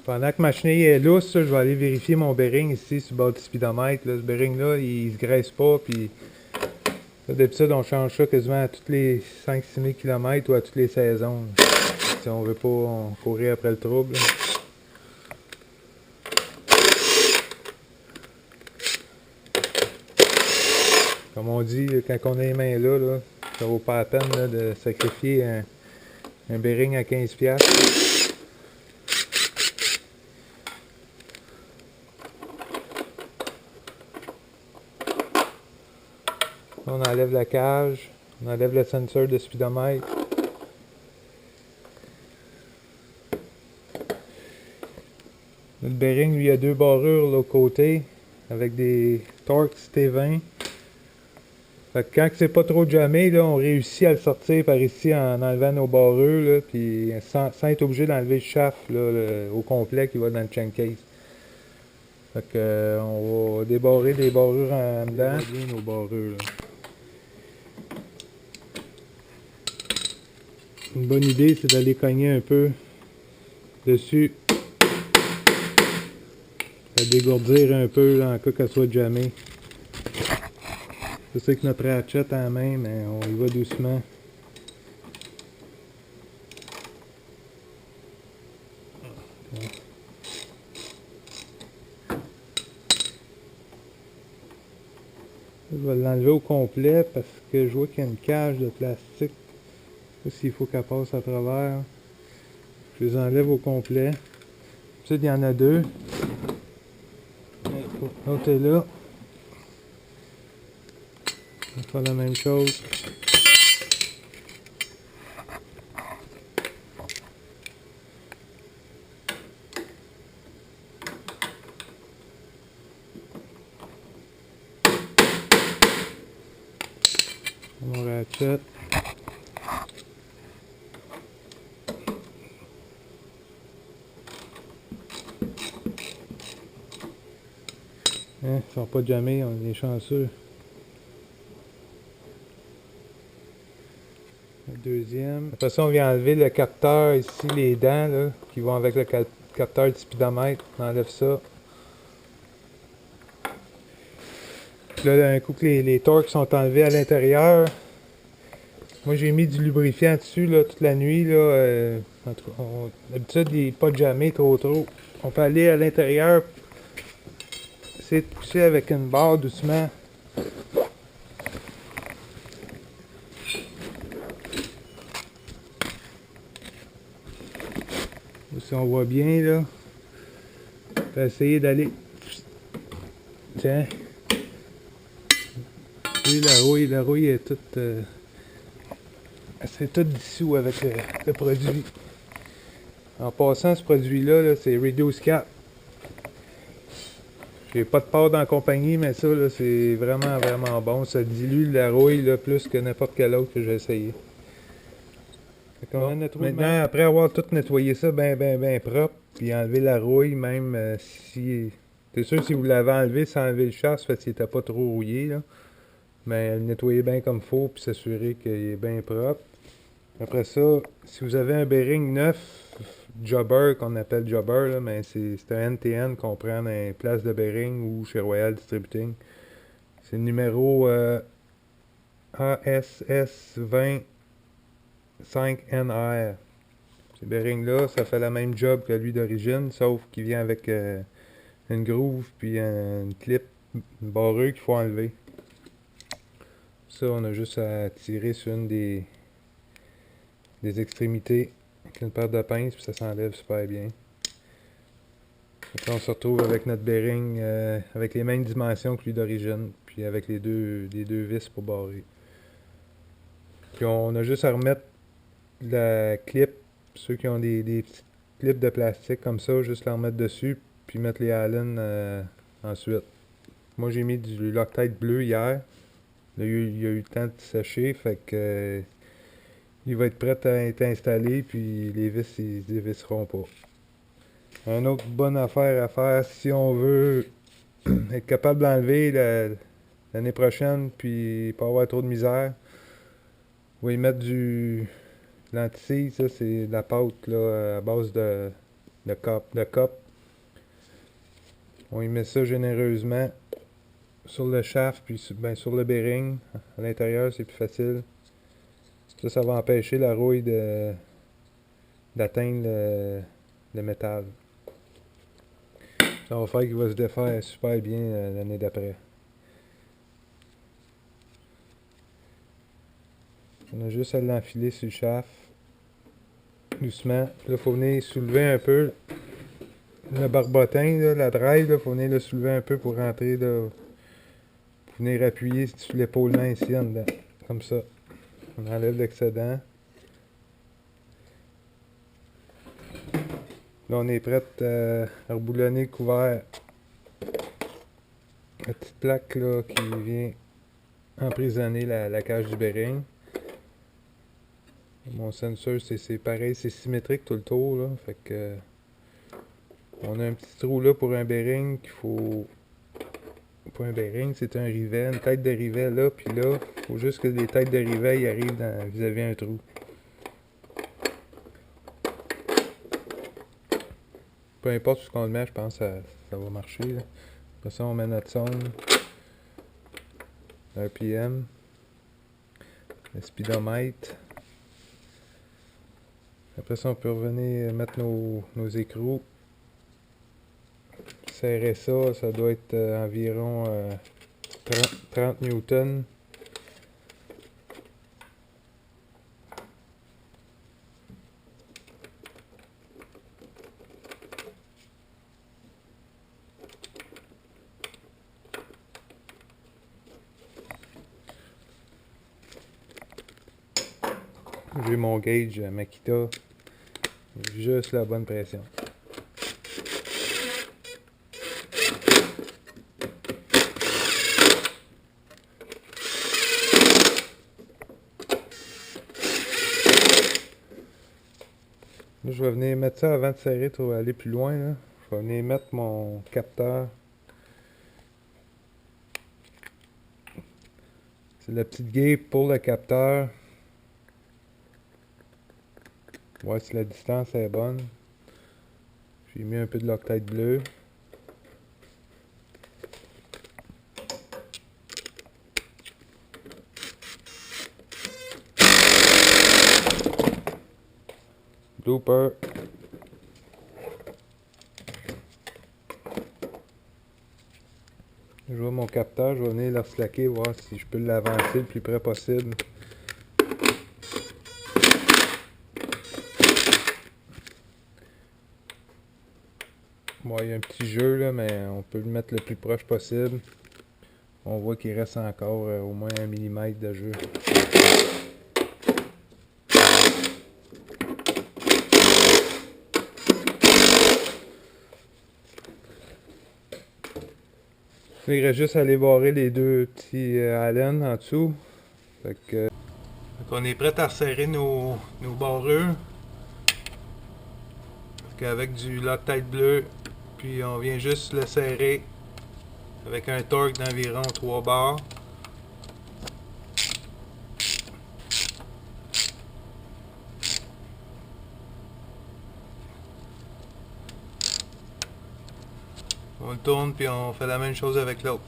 Pendant que ma chenille est lousse, je vais aller vérifier mon bearing ici sur le bord du speedomètre. Là. Ce bearing-là, il se graisse pas. Puis d'habitude, on change ça quasiment à tous les 5-6 000 km ou à toutes les saisons. Là. Si on veut pas courir après le trouble. Là. Comme on dit, quand on a les mains là, ça vaut pas la peine là, de sacrifier un bearing à 15$. On enlève la cage, on enlève le sensor de speedomètre. Le bearing, lui, a deux barrures là, au côté avec des Torx T20. Fait que quand c'est pas trop jammé, là, on réussit à le sortir par ici en enlevant nos barrures, là, puis sans être obligé d'enlever le shaft là, au complet qui va dans le crankcase. Fait que on va débarrer des barrures en dedans. Bien nos barrures, là. Une bonne idée, c'est d'aller cogner un peu dessus. De dégourdir un peu là, en cas qu'elle soit jammée. Je sais que notre ratchet en main, mais on y va doucement. Je vais l'enlever au complet parce que je vois qu'il y a une cage de plastique. Je sais pas s'il faut qu'elle passe à travers. Je les enlève au complet. Ensuite, il y en a deux. L'autre est là. On va faire la même chose. Mon ratchet. Hein, ils sont pas jammés, on est chanceux. Le deuxième. Après ça, on vient enlever le capteur ici, les dents là, qui vont avec le capteur du speedomètre. On enlève ça. Là, d'un coup que les torques sont enlevés à l'intérieur, moi j'ai mis du lubrifiant dessus là, toute la nuit. Là, en tout cas, d'habitude il n'est pas jammé trop. On peut aller à l'intérieur, essayer de pousser avec une barre doucement. Si on voit bien là, on peut essayer d'aller. Tiens. Oui, la rouille est toute. C'est tout dissous avec le produit. En passant, ce produit-là, -là, c'est Reduce Cap. J'ai pas de part dans la compagnie, mais ça, là, c'est vraiment, vraiment bon. Ça dilue la rouille là, plus que n'importe quel autre que j'ai essayé. Bon, maintenant, après avoir tout nettoyé ça bien propre, puis enlevé la rouille, même si... C'est sûr, si vous l'avez enlevé sans enlever le chasse, parce qu'il était pas trop rouillé, là. Mais le nettoyer bien comme il faut, puis s'assurer qu'il est bien propre. Après ça, si vous avez un bearing neuf, Jobber, qu'on appelle Jobber, là, mais c'est un NTN qu'on prend dans les places de bearing ou chez Royal Distributing. C'est le numéro ASS20 5NR. Ce bearing-là, ça fait la même job que lui d'origine, sauf qu'il vient avec une groove puis une clip, une barreuse qu'il faut enlever. Ça, on a juste à tirer sur une des extrémités avec une paire de pinces, puis ça s'enlève super bien. Après, on se retrouve avec notre bearing avec les mêmes dimensions que lui d'origine, puis avec les deux vis pour barrer. Puis on a juste à remettre la clip, ceux qui ont des petites clips de plastique comme ça, juste la remettre dessus, puis mettre les Allen ensuite. Moi j'ai mis du Loctite bleu hier. Il y a eu le temps de sécher, fait que il va être prêt à être installé, puis les vis ils se dévisseront pas. Une autre bonne affaire à faire si on veut être capable d'enlever l'année prochaine, puis pas avoir trop de misère. Vous y mettre du l'anti, ça c'est de la pâte là, à base de de cop. On y met ça généreusement sur le shaft, puis sur le bearing. À l'intérieur, c'est plus facile. Ça va empêcher la rouille d'atteindre le métal. Ça va faire qu'il va se défaire super bien l'année d'après. On a juste à l'enfiler sur le shaft. Doucement. Là, il faut venir soulever un peu le barbotin, là, la drive. Il faut venir le soulever un peu pour rentrer. Là, pour venir appuyer sur l'épaulement ici en dedans. Comme ça. On enlève l'excédent. Là, on est prêt à reboulonner le couvert. La petite plaque là, qui vient emprisonner la cage du bearing. Mon sensor, c'est pareil, c'est symétrique tout le tour. Là, fait que, on a un petit trou là pour un bearing qu'il faut. Pour un bearing, c'est un rivet, une tête de rivet là, puis là, il faut juste que les têtes de rivet y arrivent vis-à-vis un trou. Peu importe ce qu'on le met, je pense que ça va marcher. Là. Après ça, on met notre sonde, RPM, le speedomètre. Après ça, on peut revenir mettre nos écrous. Serrer ça, ça doit être environ 30 newtons. J'ai mon gauge Makita, juste la bonne pression. Là, je vais venir mettre ça avant de serrer pour aller plus loin. Là. Je vais venir mettre mon capteur. C'est la petite guille pour le capteur. Ouais, si la distance est bonne. J'ai mis un peu de Loctite bleu. Blooper. Je vois mon capteur, je vais venir le slacker, voir si je peux l'avancer le plus près possible. Bon, il y a un petit jeu là, mais on peut le mettre le plus proche possible. On voit qu'il reste encore au moins 1 mm de jeu. Il reste juste à aller barrer les deux petits Allen en dessous. Fait que, on est prêt à resserrer nos barreux. Avec du Loctite bleu, puis on vient juste le serrer avec un torque d'environ 3 bars. On le tourne puis on fait la même chose avec l'autre.